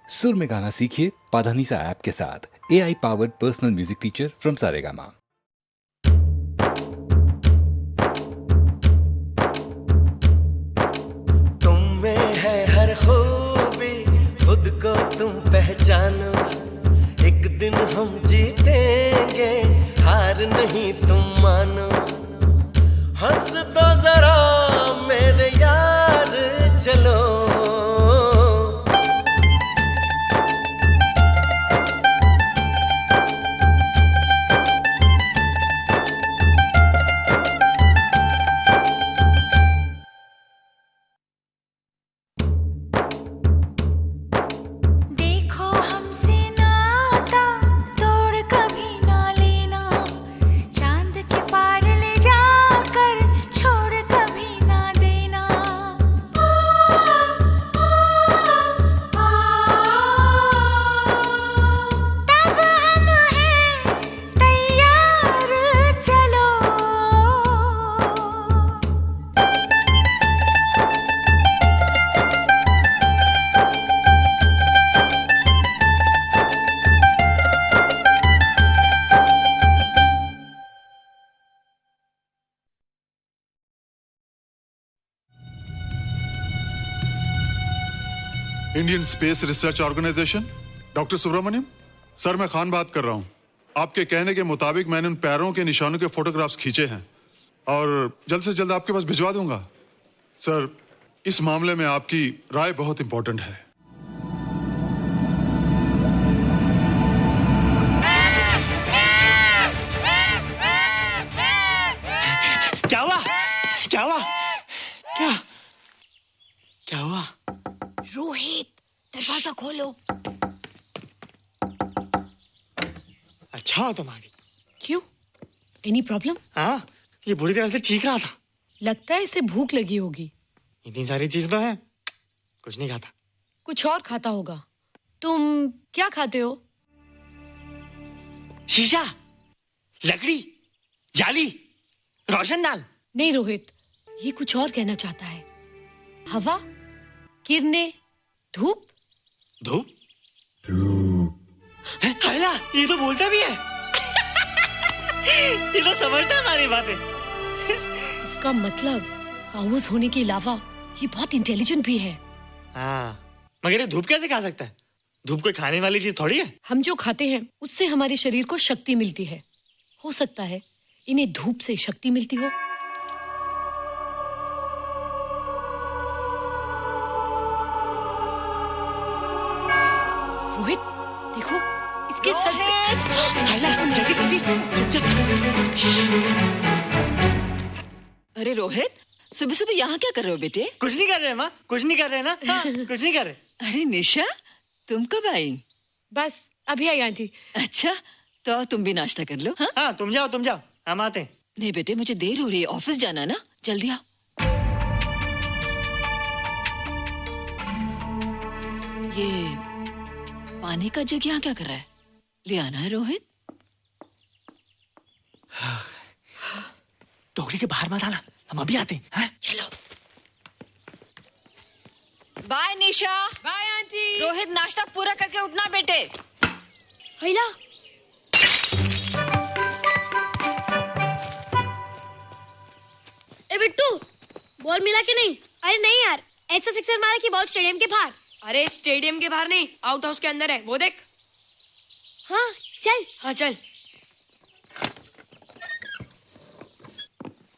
सुर में गाना सीखिए पाधानीसा ऐप के साथ। AI powered personal music teacher from Saregama. तुम में है हर खूबी, खुद को तुम पहचानो। एक दिन हम जीतेंगे, हार नहीं तुम मानो। हंस दो जरा मेरे यार, चलो। Indian Space Research Organisation, doctor Subramaniam sir, मैं खान बात कर रहा हूं। आपके कहने के मुताबिक मैंने उन पैरों के निशानों के फोटोग्राफ्स खींचे हैं और जल्द से जल्द आपके पास भिजवा दूंगा। सर, इस मामले में आपकी राय बहुत इंपॉर्टेंट है। क्या हुआ? क्या हुआ? क्या क्या हुआ? रोहित, दरवाजा खोलो। अच्छा तुम आ गई। क्यों? Any problem? हाँ, ये बुरी तरह से चीख रहा था। लगता है इसे भूख लगी होगी। इतनी सारी चीज तो है, कुछ नहीं खाता। कुछ और खाता होगा। तुम क्या खाते हो? शीशा, लकड़ी, जाली, रोशनदान। नहीं रोहित, ये कुछ और कहना चाहता है। हवा, किरणें, धूप। धूप? हायला, ये तो बोलता भी है। ये तो समझता है हमारी बातें। इसका मतलब पावर्स होने के अलावा ये बहुत इंटेलिजेंट भी है। हाँ, मगर ये धूप कैसे खा सकता है? धूप कोई खाने वाली चीज थोड़ी है। हम जो खाते हैं उससे हमारे शरीर को शक्ति मिलती है। हो सकता है इन्हें धूप से शक्ति मिलती हो। रोहित, देखो इसके सर पे। जल्दी जल्दी। अरे रोहित, सुबह सुबह यहाँ क्या कर रहे हो बेटे? कुछ नहीं कर रहे माँ, कुछ नहीं कर रहे ना। हाँ, कुछ नहीं कर रहे। अरे निशा, तुम कब आई? बस अभी आई आंटी। अच्छा, तो तुम भी नाश्ता कर लो। हाँ, हाँ, तुम जाओ, हम आते हैं। नहीं बेटे, मुझे देर हो रही है, ऑफिस जाना ना, जल्दी आओ। ये पानी का जग यहाँ क्या कर रहा है? ले आना है रोहित। टोकरी के बाहर मत आना, हम अभी आते हैं। हाँ? चलो। Bye Nisha. Bye aunty. Rohit, नाश्ता पूरा करके उठना बेटे। हैला, ए बिट्टू, बॉल मिला कि नहीं? अरे नहीं यार, ऐसा सिक्सर मारा कि बॉल स्टेडियम के बाहर। अरे स्टेडियम के बाहर नहीं, आउट हाउस के अंदर है, वो देख। हाँ चल। हाँ चल।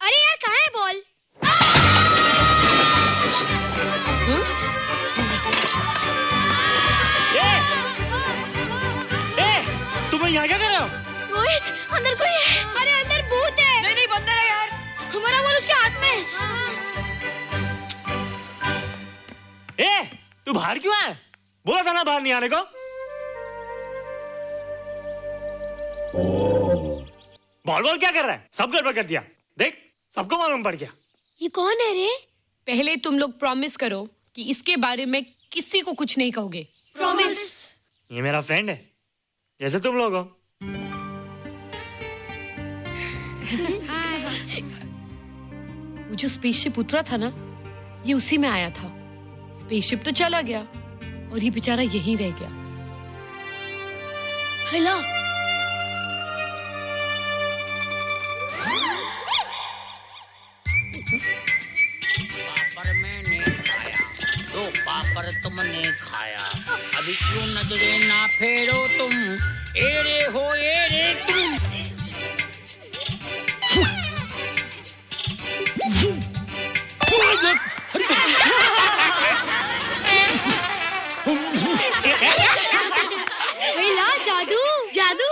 अरे यार, कहाँ है बॉल? तुम यहाँ क्या कर रहे हो? रोहित, अंदर कोई है। अरे अंदर भूत है। नहीं बंदर है यार। हमारा बॉल उसके हाथ में। तू बाहर क्यों है? बोला था ना बाहर नहीं आने को। बॉल क्या कर रहा है? सब गड़बड़ कर दिया। देख, सबको मालूम पड़ गया। ये कौन है रे? पहले तुम लोग प्रॉमिस करो कि इसके बारे में किसी को कुछ नहीं कहोगे। प्रॉमिस। ये मेरा फ्रेंड है, जैसे तुम लोग हो। वो जो स्पेसशिप उतरा था ना, ये उसी में आया था। स्पेसशिप तो चला गया, और ये बेचारा यहीं रह गया। हेला पापड़ मैंने खाया, दो पापड़ तुमने खाया, अभी क्यों नजरे ना फेरो तुम, एरे हो एरे तुम। हेला जादू जादू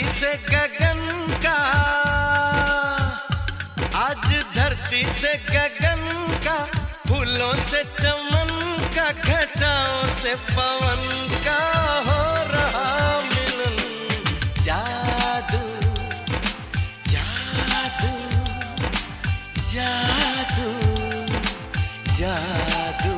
से गगन का, आज धरती से गगन का, फूलों से चमन का, घटाओं से पवन का हो रहा मिलन। जादू जादू जादू जादू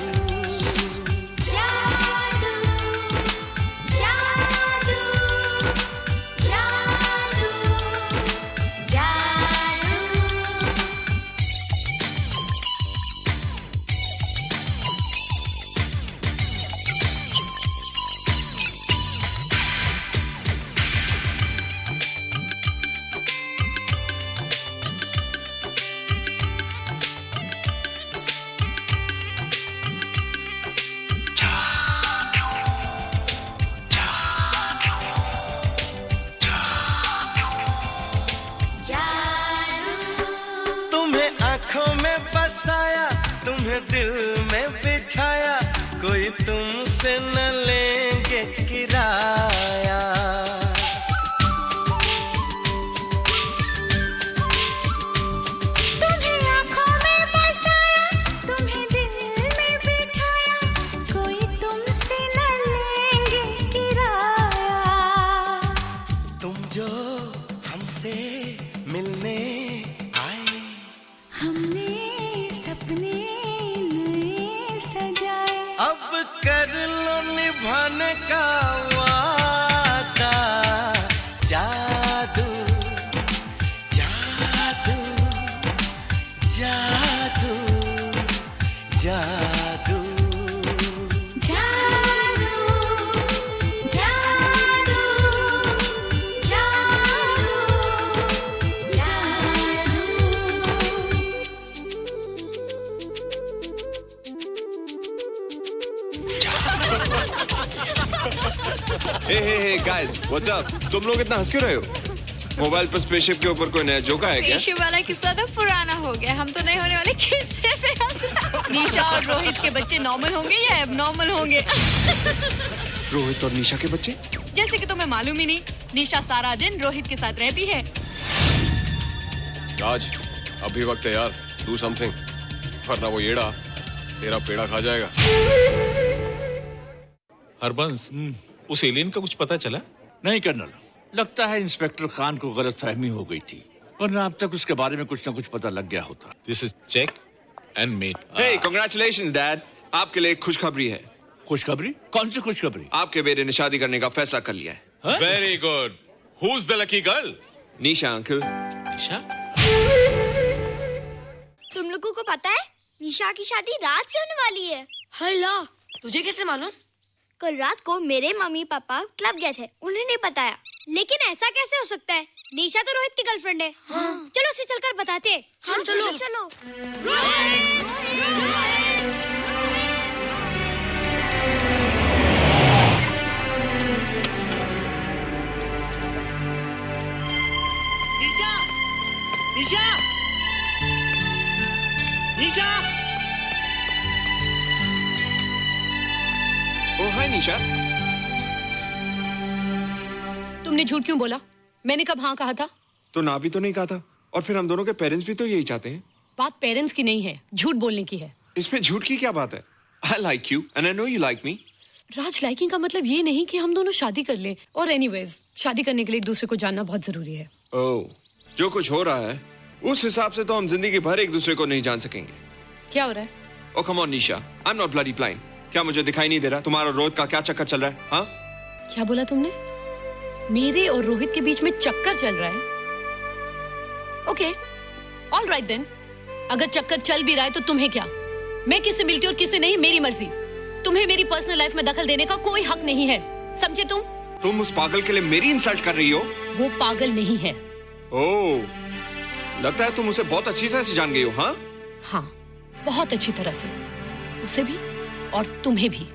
आँखों में बसाया, तुम्हें दिल में बिठाया, कोई तुमसे न लेंगे किराया। तुम्हें आँखों में बसाया, तुम्हें दिल में बिठाया, कोई तुमसे न लेंगे किराया। तुम जो हमसे मिलने हमने सपने नए सजाए, अब कर लो निभाने का वादा। जादू जादू जादू जादू Hey guys, what's up? तुम लोग इतना हंस क्यों रहे हो? मोबाइल पर स्पेसशिप के ऊपर कोई नया जोक आया क्या? स्पेसशिप वाला किस्सा तो पुराना हो गया, हम तो नहीं होने वाले किस्से पे हंस। निशा और रोहित के बच्चे नॉर्मल होंगे या एबनॉर्मल होंगे? रोहित और निशा के बच्चे? जैसे कि तुम्हें मालूम ही नहीं, निशा सारा दिन रोहित के साथ रहती है। राज, अभी वक्त है यार, do something, वरना वो येड़ा तेरा पेड़ा खा जाएगा। हरबंस, उस एलियन का कुछ पता चला? नहीं कर्नल, लगता है इंस्पेक्टर खान को गलतफहमी हो गई थी, वरना अब तक उसके बारे में कुछ न कुछ पता लग गया होता। This is check and mate. Hey, congratulations dad, आपके लिए एक खुशखबरी है। खुशखबरी? कौन सी खुशखबरी? आपके बेटे ने शादी करने का फैसला कर लिया है। Very good. Who is the lucky girl? Nisha uncle. Nisha? तुम लोगों को पता है निशा की शादी रात से होने वाली है। हेला, तुझे कैसे मालूम? कल रात को मेरे मम्मी पापा क्लब गए थे, उन्हें नहीं बताया। लेकिन ऐसा कैसे हो सकता है? निशा तो रोहित की गर्लफ्रेंड है। हाँ। चलो उसे चलकर बताते हैं। हाँ, चलो चलो। निशा, निशा, निशा। ओह हाय निशा। तुमने झूठ क्यों बोला? मैंने कब हाँ कहा था? तो ना भी तो नहीं कहा था, और फिर हम दोनों के पेरेंट्स भी तो यही चाहते हैं। बात पेरेंट्स की नहीं है, झूठ बोलने की है। इसमें झूठ की क्या बात है? I like you and I know you like me. Raj, liking का मतलब ये नहीं कि हम दोनों शादी कर लें। और एनीवेज, शादी करने के लिए एक दूसरे को जानना बहुत जरूरी है। ओह, जो कुछ हो रहा है उस हिसाब से तो हम जिंदगी भर एक दूसरे को नहीं जान सकेंगे। क्या हो रहा है? Oh come on Nisha, I am not bloody blind. क्या मुझे दिखाई नहीं दे रहा तुम्हारा रोहित का क्या चक्कर चल रहा है? हाँ, क्या बोला तुमने? मेरे और रोहित के बीच में चक्कर चल रहा है? Okay, all right then. अगर चक्कर चल भी रहा है तो तुम्हें क्या? मैं किससे मिलती हूँ और किससे नहीं, मेरी मर्जी। तुम्हें मेरी पर्सनल लाइफ में दखल देने का कोई हक नहीं है, समझे तुम? तुम उस पागल के लिए मेरी इंसल्ट कर रही हो? वो पागल नहीं है। ओह, लगता है तुम उसे बहुत अच्छी तरह से जान गई हो। हाँ हाँ, बहुत अच्छी तरह से, उसे भी और तुम्हें भी।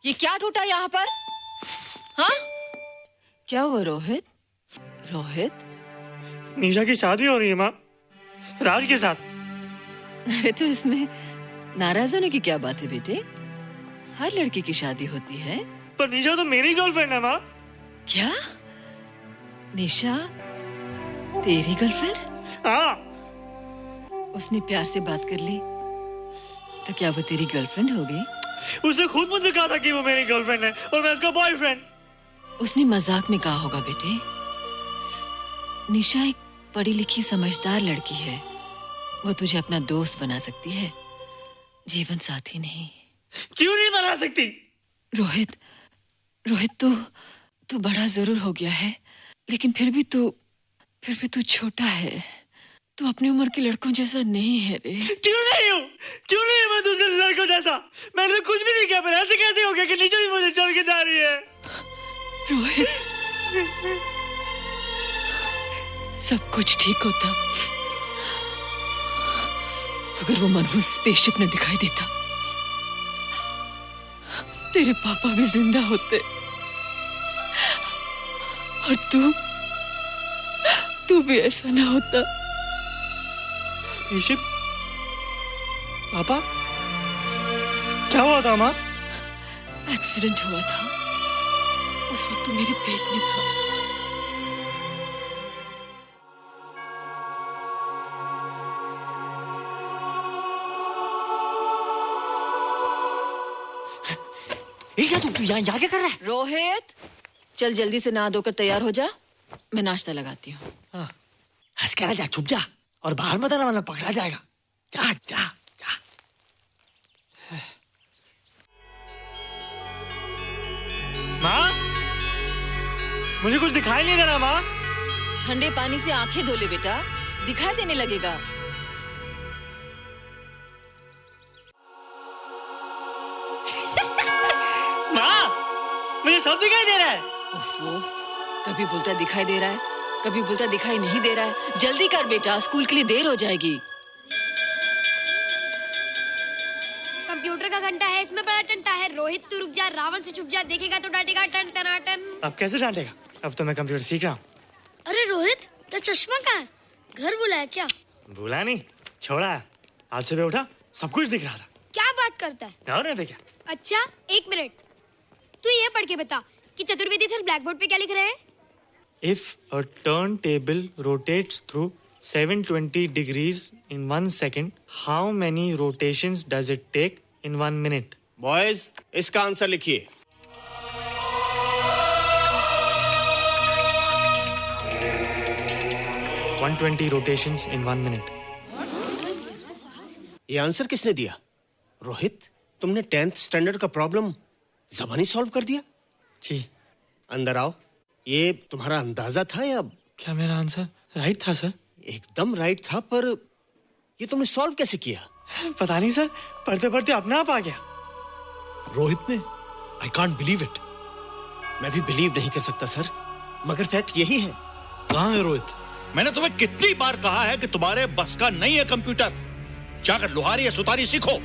ये क्या टूटा यहाँ पर? हाँ, क्या हुआ रोहित? रोहित, निशा की शादी हो रही है माँ, राज के साथ। अरे तो इसमें नाराज होने की क्या बात है बेटे? हर लड़की की शादी होती है। पर निशा तो मेरी गर्लफ्रेंड है माँ। क्या? निशा तेरी गर्लफ्रेंड? हाँ। उसने प्यार से बात कर ली तो क्या वो तेरी गर्लफ्रेंड हो गई? उसने खुद मुझसे कहा था कि वो मेरी गर्लफ्रेंड है और मैं उसका बॉयफ्रेंड। उसने मजाक में कहा होगा बेटे। निशा एक पढ़ी लिखी समझदार लड़की है, वो तुझे अपना दोस्त बना सकती है, जीवन साथी नहीं। क्यों नहीं बना सकती? रोहित, तू बड़ा जरूर हो गया है, लेकिन फिर भी तू छोटा है। तू अपनी उम्र के लड़कों जैसा नहीं है रे। क्यों नहीं हूँ? क्यों नहीं है मैं दूसरे लड़कों जैसा? मैंने तो कुछ भी नहीं किया, पर ऐसे कैसे हो गया कि निशा भी मुझे छोड़ के जा रही है? रोहित, सब कुछ ठीक होता अगर वो मनहूस स्पेसशिप न दिखाई देता। तेरे पापा भी जिंदा होते और तू भी ऐसा ना होता। स्पेसशिप? पापा? क्या हुआ था माँ? एक्सीडेंट हुआ था, उस वक्त मेरे पेट में था। तू यहाँ क्या कर रहा है? रोहित, चल जल्दी से नहा धोकर तैयार हो जा, मैं नाश्ता लगाती हूँ। हाँ, हंस कर जा, छुप जा और बाहर मत आना वरना पकड़ा जाएगा। जा जा जा। माँ, मुझे कुछ दिखाई नहीं दे रहा माँ। ठंडे पानी से आंखें धो ले बेटा, दिखाई देने लगेगा। मुझे सब दिखाई दे रहा है। ओफो, कभी बोलता दिखाई दे रहा है, कभी बोलता दिखाई नहीं दे रहा है। जल्दी कर बेटा, स्कूल के लिए देर हो जाएगी। कंप्यूटर का घंटा है, इसमें बड़ा टंटा है। रोहित तू रुक जा, रावण से छुप जा, देखेगा तो डांटेगा टन टनाटन। अब कैसे डांटेगा? अब तो मैं कंप्यूटर सीख रहा हूँ। अरे रोहित, तेरा चश्मा कहाँ है? घर बुलाया क्या? भूला नहीं, छोड़ा है। आज सुबह उठा, सब कुछ दिख रहा था। क्या बात करता है? और नहीं क्या? अच्छा, एक मिनट, तू ये पढ़ के बता कि चतुर्वेदी सर ब्लैक बोर्ड पे क्या लिख रहे हैं? If a turntable rotates through 720 degrees in 1 second, how many rotations does it take in 1 minute? Boys, इसका आंसर लिखिए। What? 120 rotations in 1 minute. ये आंसर किसने दिया? रोहित, तुमने 10th स्टैंडर्ड का प्रॉब्लम ज़बानी सॉल्व कर दिया? जी। अंदर आओ। ये तुम्हारा अंदाजा था या? क्या मेरा आंसर राइट था सर? एकदम राइट था, पर ये तुमने सॉल्व कैसे किया? पता नहीं सर, पढ़ते पढ़ते अपने आप आ गया। रोहित ने? I can't believe it. मैं भी बिलीव नहीं कर सकता सर, मगर फैक्ट यही है। कहाँ है रोहित? मैंने तुम्हें कितनी बार कहा है कि तुम्हारे बस का नहीं है कंप्यूटर। जाकर लोहारी या सुतारी सीखो।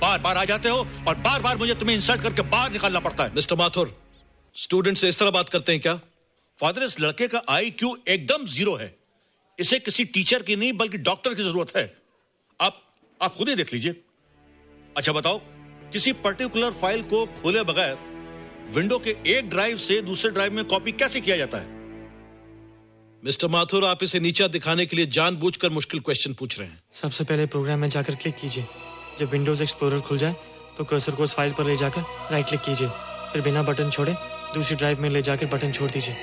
बार बार आ जाते हो और बार बार मुझे तुम्हें इंसल्ट करके बाहर निकालना पड़ता है। मिस्टर माथुर, स्टूडेंट से इस तरह बात करते हैं क्या? फादर, इस लड़के का IQ एकदम 0 है। इसे किसी टीचर की नहीं बल्कि डॉक्टर की जरूरत है। आप खुद ही देख लीजिए। अच्छा बताओ, किसी पर्टिकुलर फाइल को खोले बगैर विंडो के एक ड्राइव से दूसरे ड्राइव में कॉपी कैसे किया जाता है? मिस्टर माथुर, आप इसे नीचा दिखाने के लिए जानबूझकर मुश्किल क्वेश्चन पूछ रहे हैं। सबसे पहले प्रोग्राम में जाकर क्लिक कीजिए। जब विंडोज एक्सप्लोरर खुल जाए तो कर्सर को उस फाइल पर ले जाकर राइट क्लिक कीजिए, फिर बिना बटन छोड़े दूसरी ड्राइव में ले जाकर बटन छोड़ दीजिए।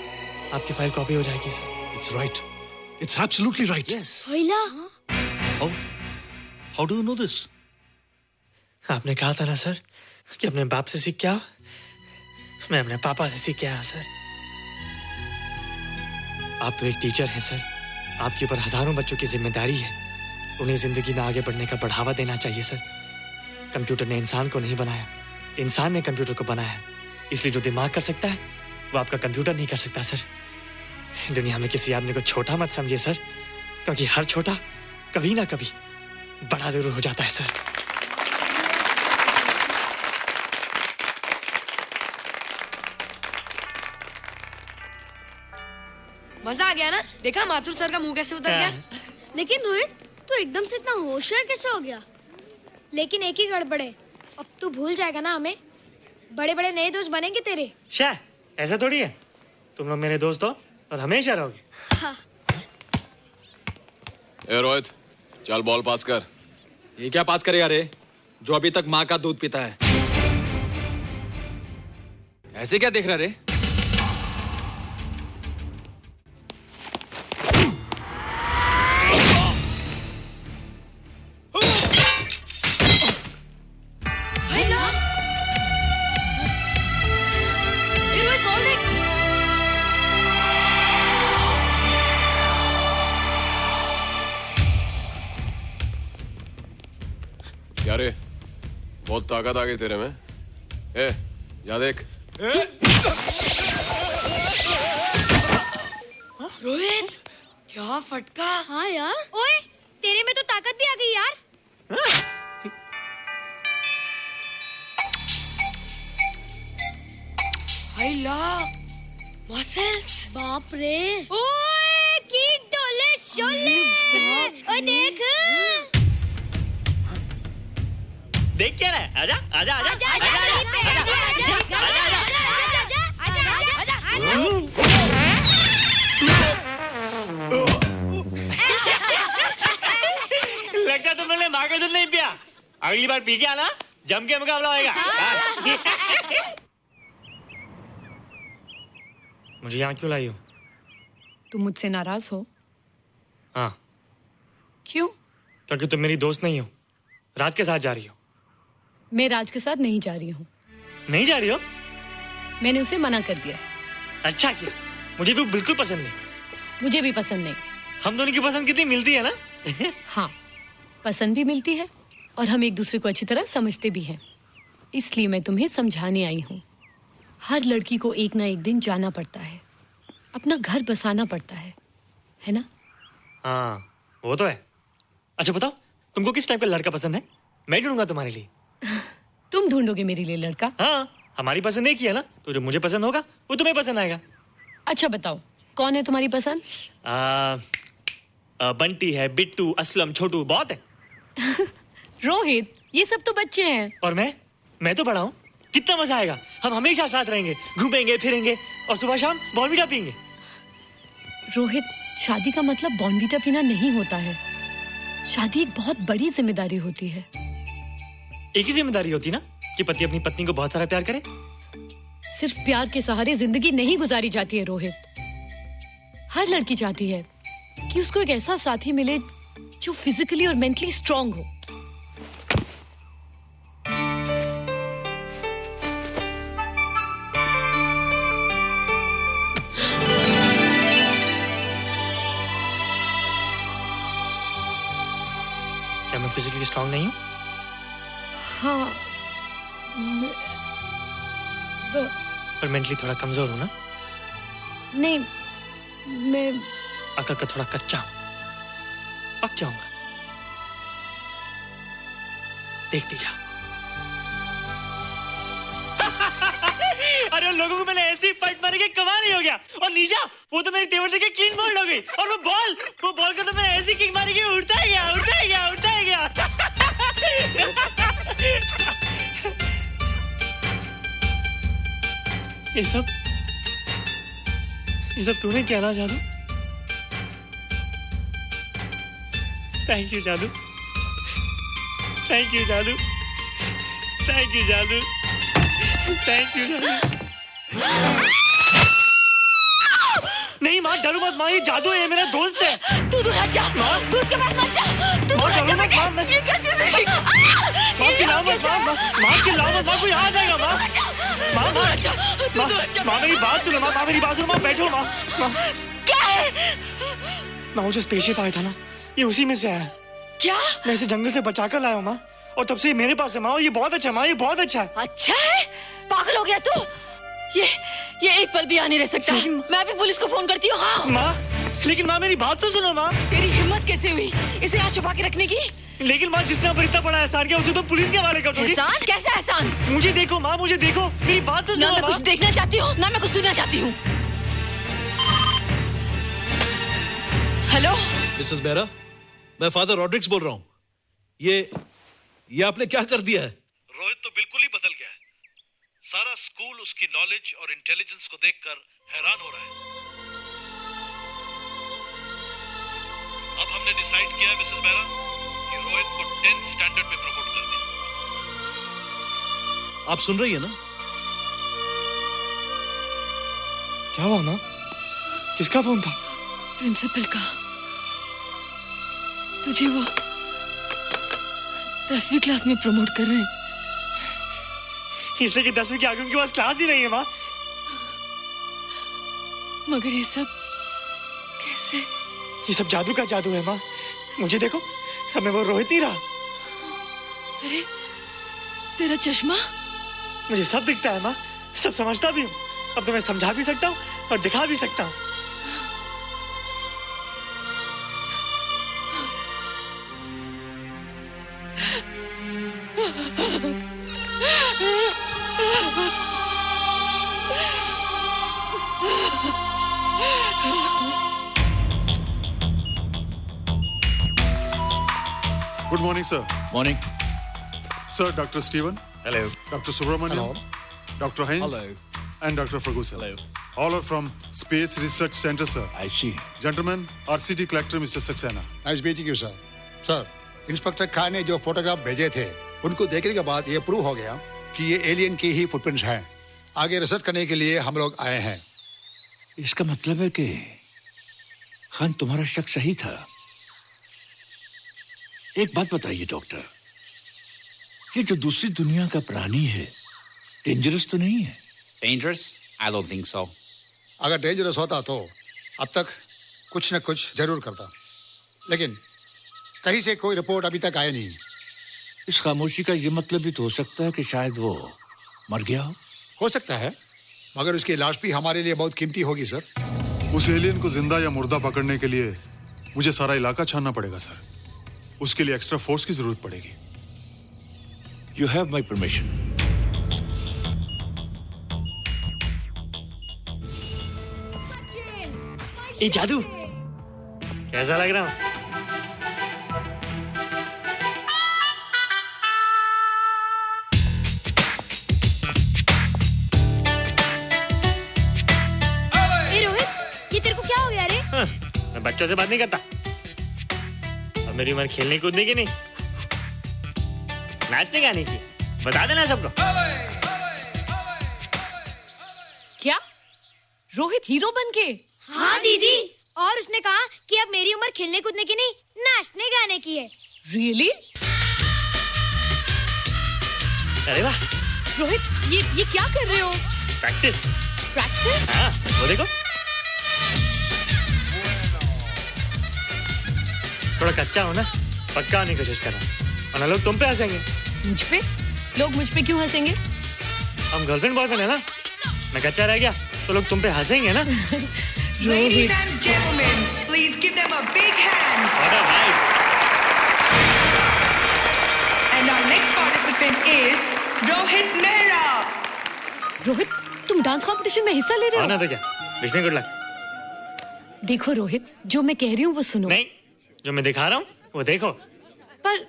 आपकी फाइल कॉपी हो जाएगी sir. It's right, it's absolutely right. How do you know this? आपने कहा था ना सर कि अपने बाप से सीख के आओ। मैं अपने पापा से सीख के आया सर। आप तो एक टीचर हैं सर, आपके ऊपर हजारों बच्चों की जिम्मेदारी है। उन्हें जिंदगी में आगे बढ़ने का बढ़ावा देना चाहिए सर। कंप्यूटर ने इंसान को नहीं बनाया, इंसान ने कंप्यूटर को बनाया। इसलिए जो दिमाग कर सकता है वो आपका कंप्यूटर नहीं कर सकता सर। दुनिया में किसी आदमी को छोटा मत समझिए सर, क्योंकि हर छोटा कभी ना कभी बड़ा जरूर हो जाता है सर। मजा आ गया ना? देखा माथुर सर का मुंह कैसे उतर गया? लेकिन रोहित, तू एकदम से इतना होशियार कैसे हो गया? लेकिन एक ही गड़बड़ है, अब तू भूल जाएगा ना हमें। बड़े बड़े नए दोस्त बनेंगे तेरे। शाह, ऐसा थोड़ी है। तुम लोग मेरे दोस्त हो और हमेशा रहोगे। हाँ। ए रोहित, चल बॉल पास कर। ये क्या पास करेगा रे, जो अभी तक माँ का दूध पीता है? ऐसे क्या देख रहा रे? क्या रे, बहुत ताकत आ गई तेरे में। ए, या देख। रोहित, क्या फटका। हाँ यार, ओए तेरे में तो ताकत भी आ गई यार। मसल्स। बाप रे। ओए की डोले शोले। ओए देख। देख क्या रहा है? आजा आजा आजा आजा आजा लगता तुमने माँ का दूध नहीं पिया। अगली बार पी के आना, जम के मुकाबला होएगा। मुझे यहाँ क्यों लाई हो? तुम मुझसे नाराज हो? हाँ। क्यों? क्योंकि तुम मेरी दोस्त नहीं हो, राज के साथ जा रही हो। मैं राज के साथ नहीं जा रही हूँ। नहीं जा रही हो? मैंने उसे मना कर दिया। अच्छा किया, मुझे भी बिल्कुल पसंद नहीं। मुझे भी पसंद नहीं। हम दोनों की पसंद कितनी मिलती है ना? हाँ, पसंद भी मिलती है और हम एक दूसरे को अच्छी तरह समझते भी हैं। इसलिए मैं तुम्हें समझाने आई हूँ। हर लड़की को एक ना एक दिन जाना पड़ता है, अपना घर बसाना पड़ता है ना? हाँ, वो तो है। अच्छा बताओ, तुमको किस टाइप का लड़का पसंद है? मैं ढूंढूंगा तुम्हारे लिए। तुम ढूंढोगे मेरे लिए लड़का? हाँ, हमारी पसंद एक ही है ना, तो जो मुझे पसंद होगा वो तुम्हें पसंद आएगा। अच्छा बताओ, कौन है तुम्हारी पसंद? बंटी है, बिट्टू, असलम, छोटू, बहुत है। रोहित, ये सब तो बच्चे हैं। और मैं तो बड़ा हूँ। कितना मजा आएगा, हम हमेशा साथ रहेंगे, घूमेंगे फिरेंगे और सुबह शाम बॉर्नवीटा पीएंगे। रोहित, शादी का मतलब बॉर्नवीटा पीना नहीं होता है। शादी एक बहुत बड़ी जिम्मेदारी होती है। एक ही जिम्मेदारी होती ना कि पति अपनी पत्नी को बहुत सारा प्यार करे। सिर्फ प्यार के सहारे जिंदगी नहीं गुजारी जाती है रोहित। हर लड़की चाहती है कि उसको एक ऐसा साथी मिले जो फिजिकली और मेंटली स्ट्रांग हो। क्या मैं फिजिकली स्ट्रांग नहीं हूँ? हाँ, पर मेंटली थोड़ा कमजोर हूँ ना? नहीं, मैं अकल का थोड़ा कच्चा हूँ। पक जाऊंगा, देखती जा। अरे उन लोगों को मैंने ऐसी फाइट मारी कि कमाल ही हो गया। और निशा वो तो मेरी टेबल लेके क्लीन बोल्ड हो गई। और वो बॉल को तो मैंने ऐसी किक मारी कि उड़ता ही गया। ये सब तूने क्या ना जादू? थैंक यू जादू। नहीं माँ, डरो मत माँ, ये जादू है, मेरा दोस्त है। तू दूर हट जा, तू उसके पास मत जा। तू दूर हट जा बेटे। ये क्या चीज़ है? चिल्लाओ मत माँ, कोई आ जाएगा माँ। माँ मेरी बात सुनो माँ, बैठो माँ। क्या है? माँ वो जो स्पेसशिप आया था ना, ये उसी में से आया। क्या? मैं इसे जंगल से बचाकर लाया हूँ माँ, और तब से ये मेरे पास है माँ। और ये बहुत अच्छा है माँ, ये बहुत अच्छा है। अच्छा है? पागल हो गया तू? ये एक पल भी यहाँ नहीं रह सकता। मैं भी पुलिस को फोन करती हूँ। हाँ माँ, लेकिन माँ मेरी बात तो सुनो माँ। तेरी हिम्मत कैसे हुई इसे यहाँ छुपा के रखने की? लेकिन माँ जिसने अब इतना बड़ा एहसान किया उसे तो पुलिस के हवाले कर दोगी। एहसान? कैसा एहसान? मुझे देखो माँ, मेरी बात तो सुनो। ना मैं कुछ देखना चाहती हूँ, ना मैं कुछ सुनना चाहती हूँ। हेलो मिसेस बेरा, मैं फादर रॉड्रिक्स बोल रहा हूँ। ये आपने क्या कर दिया है? रोहित तो बिल्कुल ही बदल गया है। सारा स्कूल उसकी नॉलेज और इंटेलिजेंस को देखकर हैरान हो रहा है। अब हमने डिसाइड किया है मिसेस बेरा कि रोहित को 10th स्टैंडर्ड में प्रमोट कर दें। आप सुन रही है ना? क्या हुआ माँ? किसका फोन था? प्रिंसिपल का। तुझे वो 10वीं क्लास में प्रमोट कर रहे हैं। इसलिए कि 10वीं के आगे उनके पास क्लास ही नहीं है माँ। मगर ये सब कैसे? ये सब जादू का जादू है माँ। मुझे देखो, अब मैं वो रोहित नहीं रहा। अरे तेरा चश्मा? मुझे सब दिखता है माँ, सब समझता भी हूँ। अब तो मैं समझा भी सकता हूँ और दिखा भी सकता हूँ। Good morning, sir. Morning. Sir, Dr. Stephen. Hello. Dr. Subramaniam. Hello. Dr. Heinz. Hello. And Dr. Ferguson. Hello. All are from Space Research Center, sir. I see. Gentlemen, RCT collector Mr. Saxena. Nice meeting you sir. Sir, inspector Khan ने जो photograph भेजे थे उनको देखने के बाद ये prove हो गया कि ये एलियन की ही फुटप्रिंट्स हैं। आगे रिसर्च करने के लिए हम लोग आए हैं। इसका मतलब है कि खान तुम्हारा शक सही था। एक बात बताइए डॉक्टर, ये जो दूसरी दुनिया का प्राणी है डेंजरस तो नहीं है? Dangerous? I don't think so. अगर डेंजरस होता तो अब तक कुछ न कुछ जरूर करता, लेकिन कहीं से कोई रिपोर्ट अभी तक आई नहीं। इस खामोशी का ये मतलब भी तो हो सकता है कि शायद वो मर गया हो सकता है, मगर उसकी लाश भी हमारे लिए बहुत कीमती होगी सर। उस एलियन को जिंदा या मुर्दा पकड़ने के लिए मुझे सारा इलाका छानना पड़ेगा सर। उसके लिए एक्स्ट्रा फोर्स की जरूरत पड़ेगी। You have my permission. ये जादू कैसा लग रहा हूँ? रोहित, ये तेरे को क्या हो गया रे? मैं बच्चों से बात नहीं करता। अब मेरी उम्र खेलने कूदने की नहीं, नाचने गाने की। बता देना सबको। क्या रोहित हीरो बन के? हाँ दीदी, और उसने कहा कि अब मेरी उम्र खेलने कूदने की नहीं, नाचने गाने की है। रियली? अरे वाह रोहित, ये क्या कर रहे हो? प्रैक्टिस। प्रैक्टिस? हाँ, वो देखो। थोड़ा कच्चा हो ना, पक्का होने की कोशिश करना, वरना लोग तुम पे हंसेंगे। मुझ पे? लोग मुझ पे क्यों हंसेंगे? हम गर्लफ्रेंड बॉयफ्रेंड है ना, मैं कच्चा रह गया तो लोग तुम पे हंसेंगे ना। Ladies and gentlemen, please give them a big hand. What a night. And our next participant is Rohit Mehra. Rohit, तुम डांस कंपटीशन में हिस्सा ले रहे हो? आना तो क्या, विश मी गुड लक। देखो रोहित, जो मैं कह रही हूँ वो सुनो। नहीं, जो मैं दिखा रहा हूँ वो देखो। पर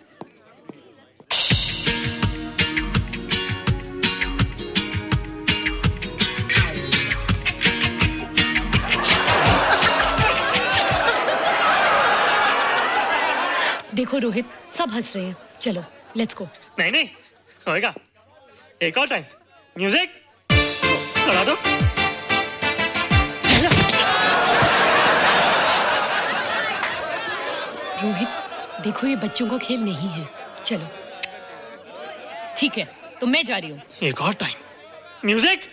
देखो रोहित, सब हंस रहे हैं, चलो लेट्स गो। नहीं नहीं होएगा, एक और टाइम। म्यूजिक चला दो। रोहित देखो, ये बच्चों का खेल नहीं है, चलो। ठीक है, तो मैं जा रही हूँ। एक और time. Music.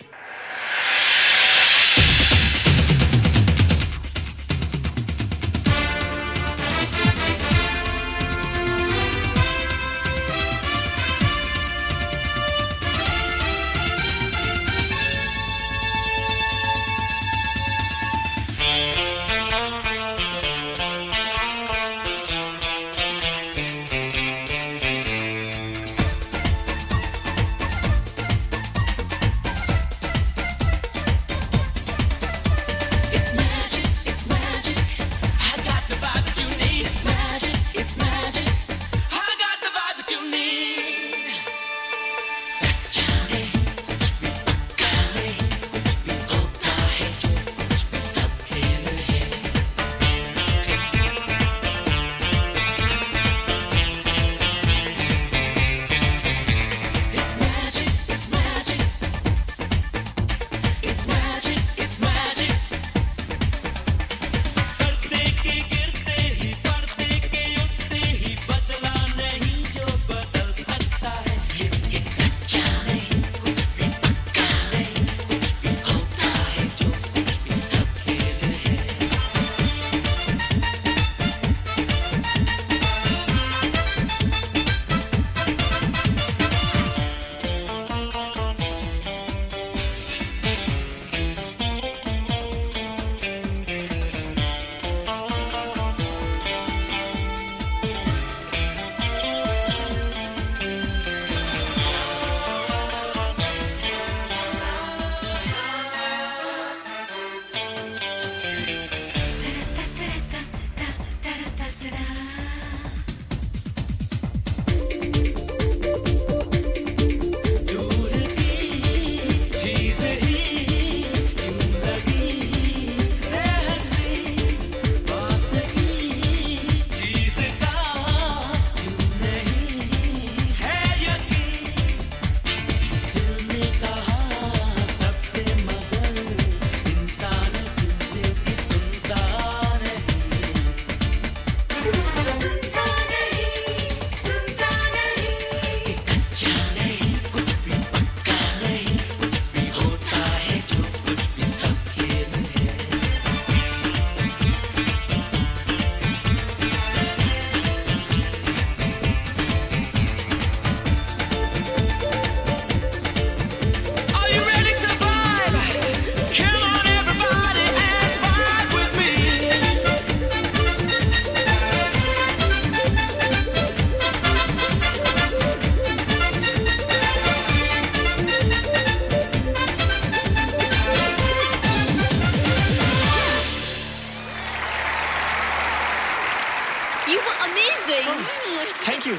Thank you.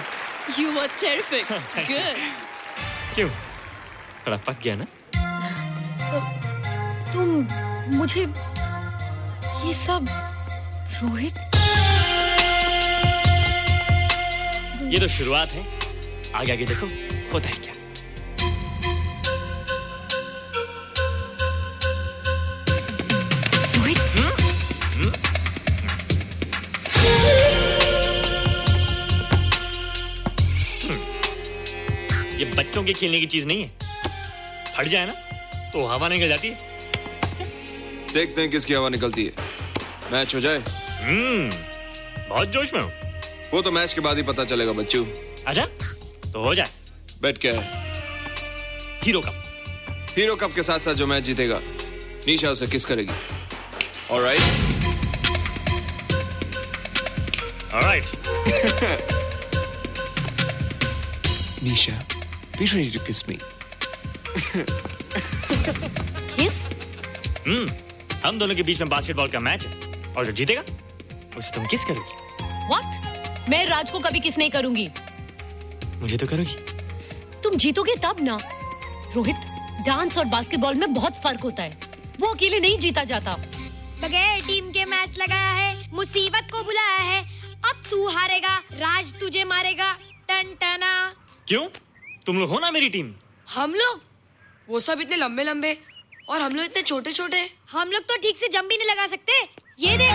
You were terrific. Good. क्यों? थोड़ा पक गया ना? तुम मुझे ये सब रोहित, ये तो शुरुआत है, आगे आगे देखो होता है क्या। ये बच्चों के खेलने की चीज नहीं है, फट जाए ना तो हवा निकल जाती है। देखते हैं किसकी हवा निकलती है। मैच हो जाए। बहुत जोश में हूँ। वो तो मैच के बाद ही पता चलेगा बच्चू। अच्छा तो हो जाए। बेट क्या है? Hero cup. हीरो कप के साथ साथ जो मैच जीतेगा निशा उसे किस करेगी। Alright. Nisha, be ready to kiss me. हम दोनों के बीच में बास्केटबॉल का मैच है और जो जीतेगा उससे तुम किस करोगी? What? मैं राज को कभी किस नहीं करूंगी। मुझे तो करोगी। तुम जीतोगे तब ना। रोहित, डांस और बास्केटबॉल में बहुत फर्क होता है। वो अकेले नहीं जीता जाता। बगैर टीम के मैच लगाया है, मुसीबत को बुलाया है। अब तू हारेगा, राज तुझे मारेगा। टन टना। क्यों? तुम लोग हो ना मेरी टीम। हम लोग? वो सब इतने लंबे लंबे और हम लोग इतने छोटे छोटे। हम लोग तो ठीक से जंप भी नहीं लगा सकते। ये देख।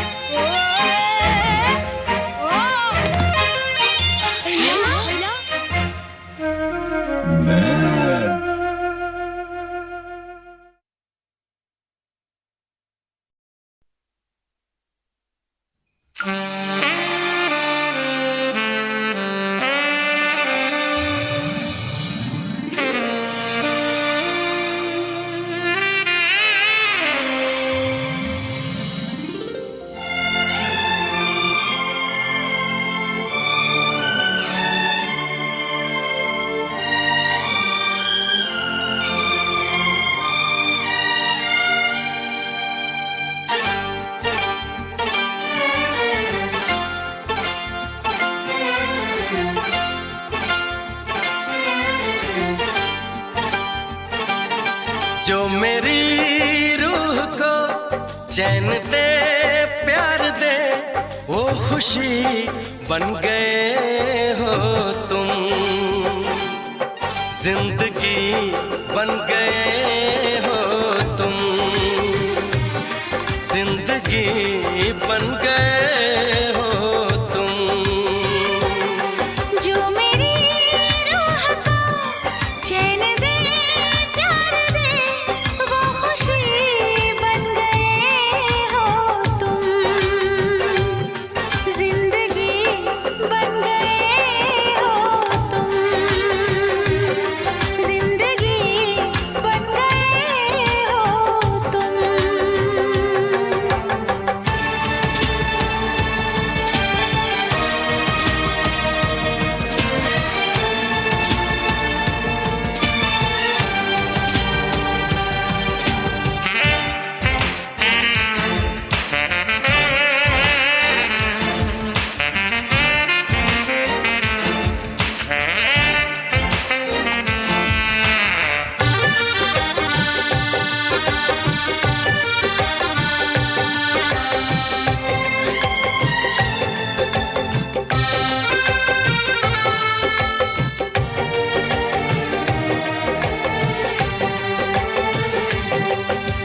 जो मेरी रूह को चैन दे प्यार दे वो खुशी बन गए हो तुम, जिंदगी बन गए हो तुम, जिंदगी बन गए हो तुम। जो मेरी रूह को चैन दे प्यार दे वो खुशी बन गए हो तुम, जिंदगी बन गए हो तुम, जिंदगी बन गए हो तुम।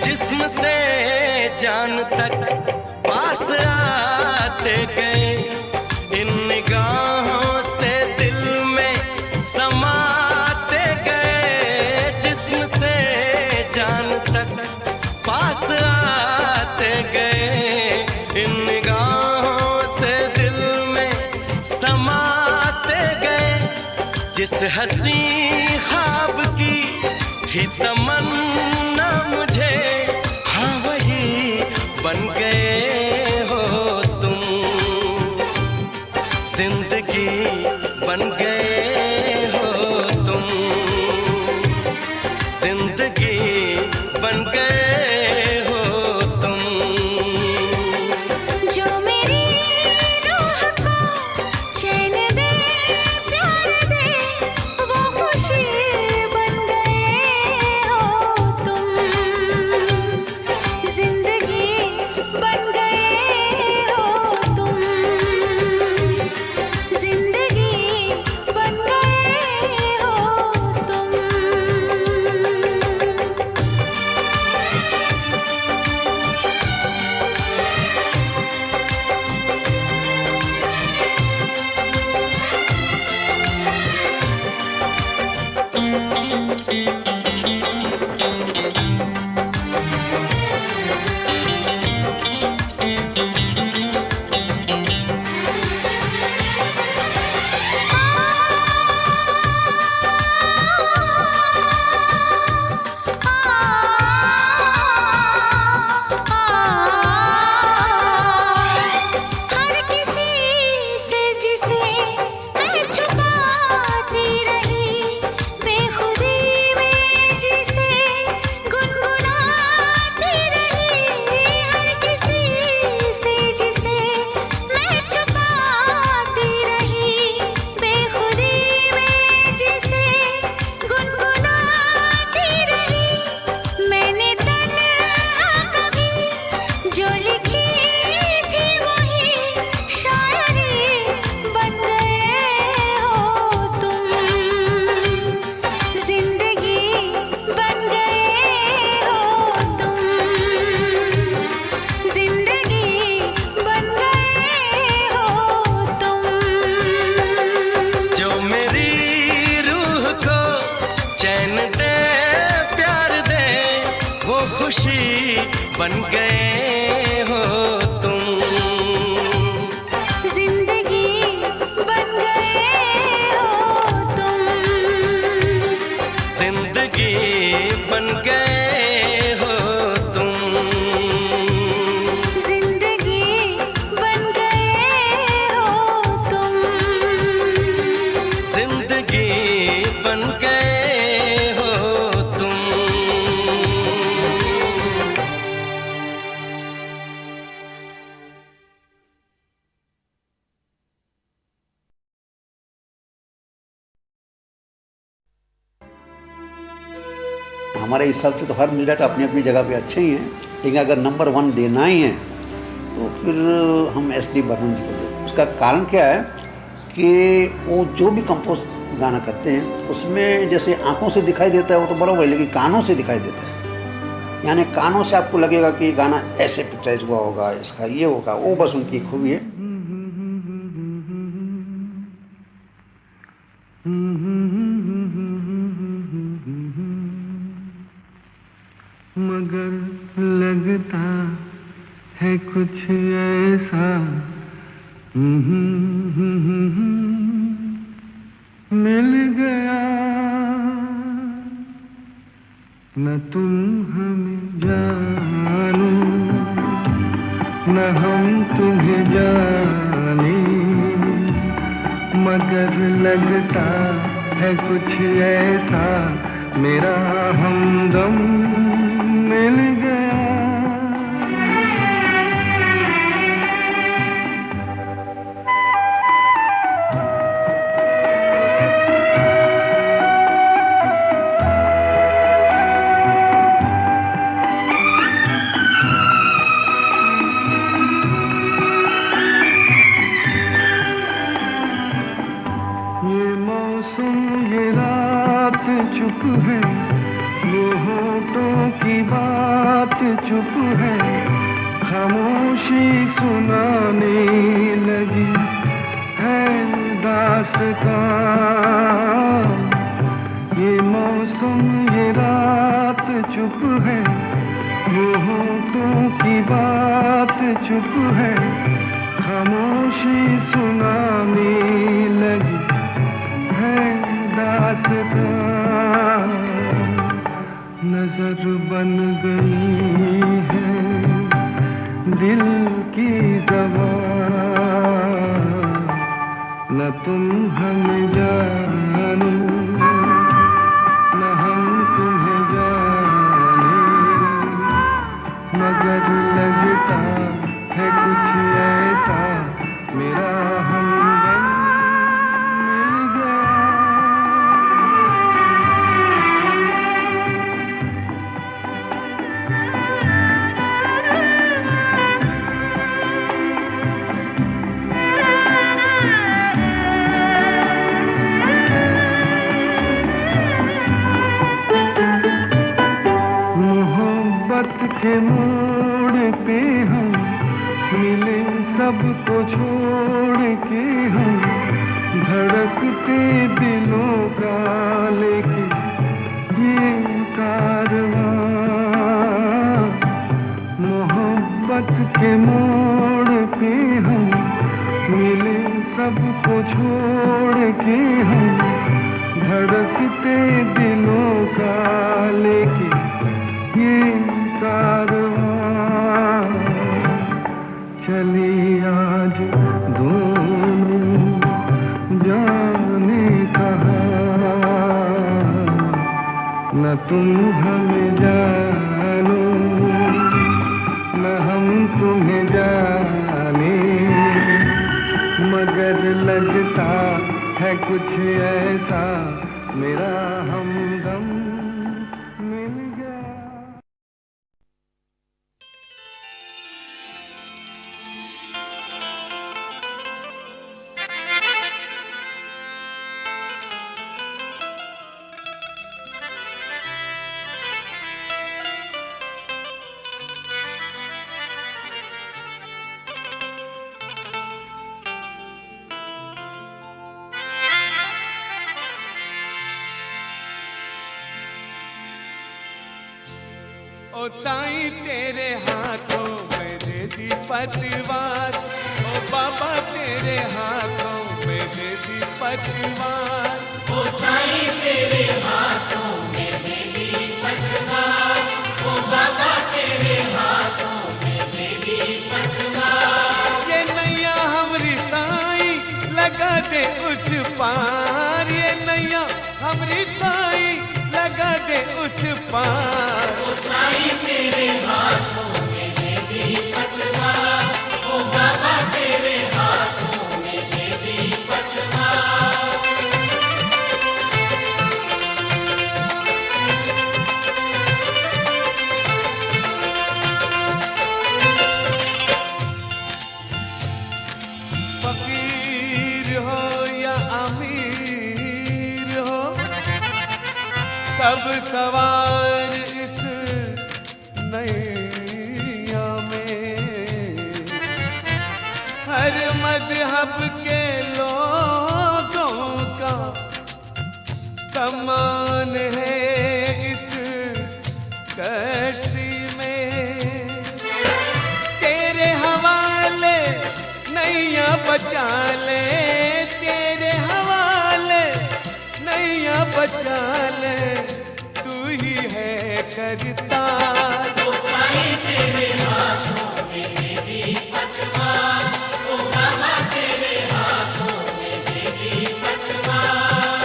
जिस्म से जान तक पास आते गए, इन निगाहों से दिल में समाते गए। जिस्म से जान तक पास आते गए, इन निगाहों से दिल में समाते गए। जिस हंसी ख्वाब की थी तमन्ना मुझे, हाँ वही बन गए हो तुम, जिंदगी बन गए हो तुम, जिंदगी बन गए हो तुम। जो मेरी रूह को चैन दे प्यार दे वो खुशी बन गए हो तुम, जिंदगी बन गए हो तुम, जिंदगी बन खुशी बन गए हो तुम। जिंदगी बन गए हो तुम। जिंदगी बन गए हो तुम। जिंदगी बन गए हो तुम। जिंदगी बन गए हो तुम। हमारे हिसाब से तो हर म्यूजिक अपनी अपनी जगह पे अच्छे ही हैं, लेकिन अगर नंबर 1 देना ही है तो फिर हम एस.डी. बर्मन जी को दें। उसका कारण क्या है कि वो जो भी कंपोज गाना करते हैं उसमें जैसे आंखों से दिखाई देता है वो तो बराबर है, लेकिन कानों से दिखाई देता है। यानी कानों से आपको लगेगा कि गाना ऐसे पिक्चराइज हुआ होगा, इसका ये होगा, वो बस उनकी खूबी है। मगर लगता है कुछ ऐसा मिल गया, न तुम हमें जानो न हम तुम्हें जाने, मगर लगता है कुछ ऐसा मेरा हमदम मिल गया। ये मौसम ये रात चुप है, वो होठों की बात चुप है, खामोशी सुनाने लगी है दास्तां। ये मौसम ये रात चुप है, वो होठों की बात चुप है, खामोशी सुनाने लगी है दास्तां। नजर बन गई है दिल की ज़बान, न तुम हमें जानो न हम तुम्हें जाने, मगर लगता है कुछ ऐसा मेरा हमदम मिल गया। मोहब्बत के मोड़ पे हम मिले, सबको छोड़ के हम धड़कते दिलों का लेके ये कारवां। मोहब्बत के मोड़ पे हम मिले, सबको छोड़ के हम धड़कते दिलों का लेके ये कारवां। चली आज दोनों जाने कहाँ, न तुम हमें जानो न हम तुम्हें जाने, मगर लगता है कुछ ऐसा मेरा हमदम मिल गया। ओ साईं तेरे हाथों में दे दी पतवार, ओ बाबा तेरे हाथों में दे दी पतवार, ओ साईं तेरे हाथों में दे दी पतवार, ओ बाबा तेरे हाथों में दे दी पतवार। ये नैया हमरी साईं लगा दे उस पार, ये नैया हमरी साईं लगा दे उस पार। ओ साईं तेरे हाथों में दे दी पतवार, ओ बाबा तेरे हाथों में दे दी पतवार। फकीर हो या अमीर हो, सब सवार इस नैया में। हर मजहब के लोगों का सम्मान है इस कश्ती में। तेरे हवाले नैया बचा ले, तेरे हवाले नैया बचा ले, तू ही है करतार। ओ साईं तेरे हाथों में दे दी पतवार, ओ बाबा तेरे हाथों में दे दी पतवार।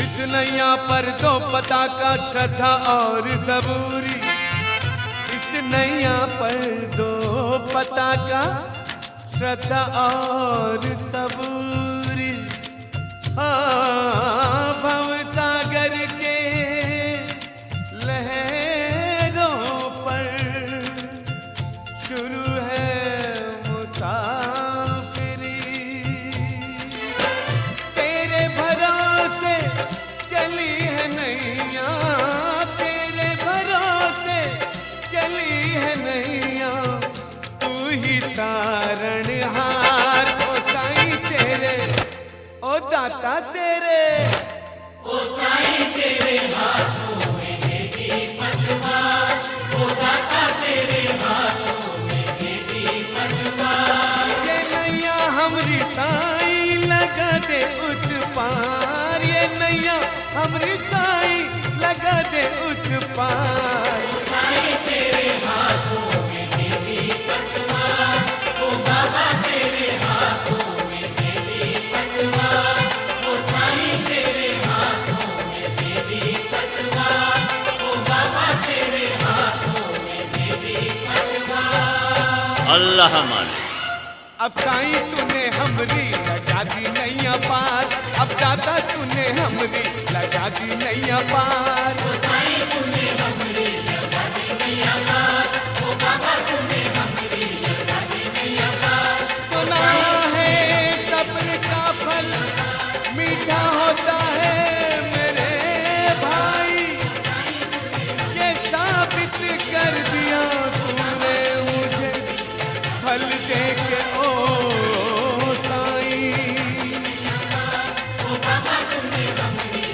इस नैया पर दो पताका श्रद्धा और सबूरी, इस नैया पर दो पताका श्रद्धा और सबूरी। हाँ, भव सागर के लहरों पर शुरू है मुसाफिरी। तेरे भरोसे चली है नैया, तेरे भरोसे चली है नैया, तू ही तारणहार। ओ साईं तेरे, ओ दाता तेरे, ओ साईं तेरे हाथों में दे दी पतवार, ओ दाता तेरे हाथों में दे दी पतवार। ये नैया हमरी साईं लगा दे उस पार, ये नैया हमरी साईं लगा दे उस पार। ओ साईं तेरे हाथों में दे दी पतवार, ओ बाबा तेरे हाथों में दे दी पतवार, ओ साईं तेरे हाथों में दे दी पतवार, ओ बाबा तेरे हाथों में दे दी पतवार। अल्लाह मालिक। अब साईं तूने हमरी लगा दी नैया पार, अब दादा तूने हमरी लगा दी नैया पार। ओ साईं तूने हमरी लगा दी नैया पार, ओ बाबा तूने हमरी लगा दी नैया पार। सुना है सब्र का फल मीठा होता है मेरे भाई, ये साबित कर दिया तूने मुझे फल दे के ओ साईं। ओ बाबा तूने हमरी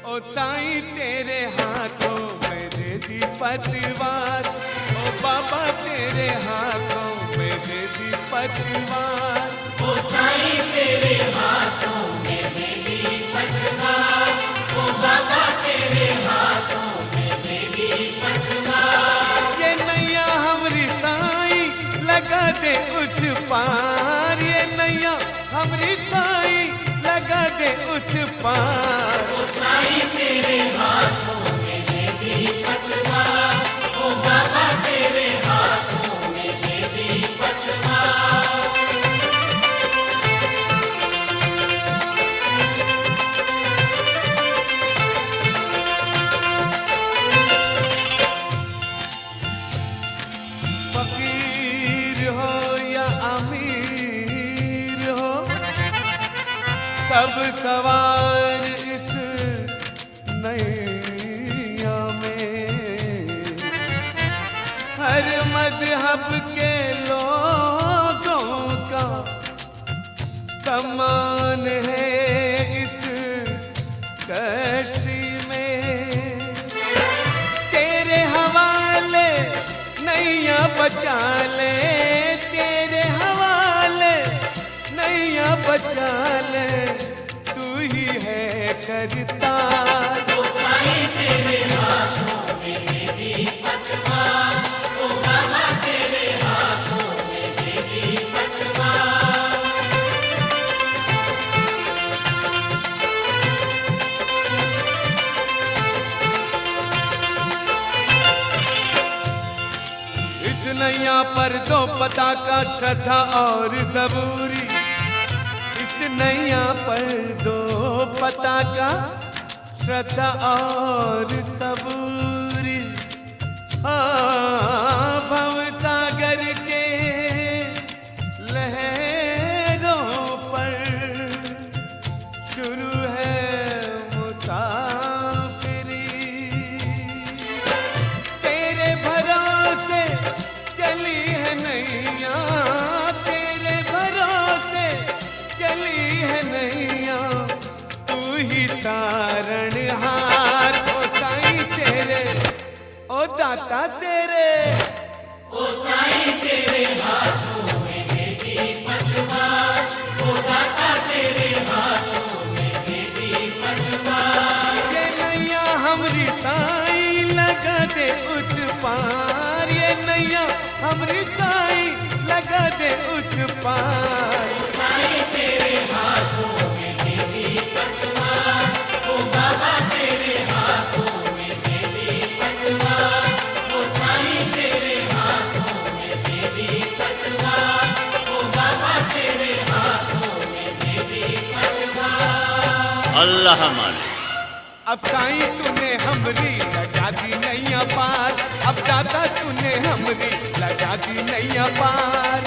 ओ साईं तेरे हाथों में दे दी पतवार, ओ बाबा तेरे हाथों में दे दी पतवार। ओ साईं तेरे हाथों में दे दी पतवार, ओ बाबा तेरे हाथ दे उस पार, ये नैया हमरी साई लगा दे उस पार। ओ साई तेरे हाथों में दे दी पतवार, ओ बाबा तेरे हाथों में दे दी पतवार। फकीर हो या अमीर हो, सब सवार इस नैया में। हर मजहब के लोगों का सम्मान है इस कश्ती में। तेरे हवाले नैया बचा ले, तेरे हवाले नैया बचा ले, तू ही है करतार। ओ साई तेरे हाथों में दे दी पतवार, ओ बाबा तेरे हाथों में दे दी पतवार। इस नैया पर दो पताका श्रद्धा और सबूरी, इस नैया पर दो पताका श्रद्धा और सबूरी। भव सागर के लहरों पर शुरू है मुसाफिरी। तेरे भरोसे चली है नैया, तेरे भरोसे चली है नैया, तू ही तारणहार। ओ साईं तेरे, ओ दाता तेरे, ओ साई तेरे हाथों में दे दी पतवार, ओ दाता तेरे हाथों में दे दी पतवार। ये नैया हमरी साई लगा दे उस पार, ये नैया हमरी साई लगा दे उस पार। ओ साई तेरे हाथों में दे दी पतवार, ओ बाबा तेरे हाथों में दे दी पतवार। ओ साई तेरे हाथों में दे दी पतवार, ओ बाबा तेरे हाथों में दे दी पतवार। अल्लाह मालिक। अब साईं तूने हमरी लगा दी नैया पार, अब दादा तूने हमरी लगा दी नैया पार।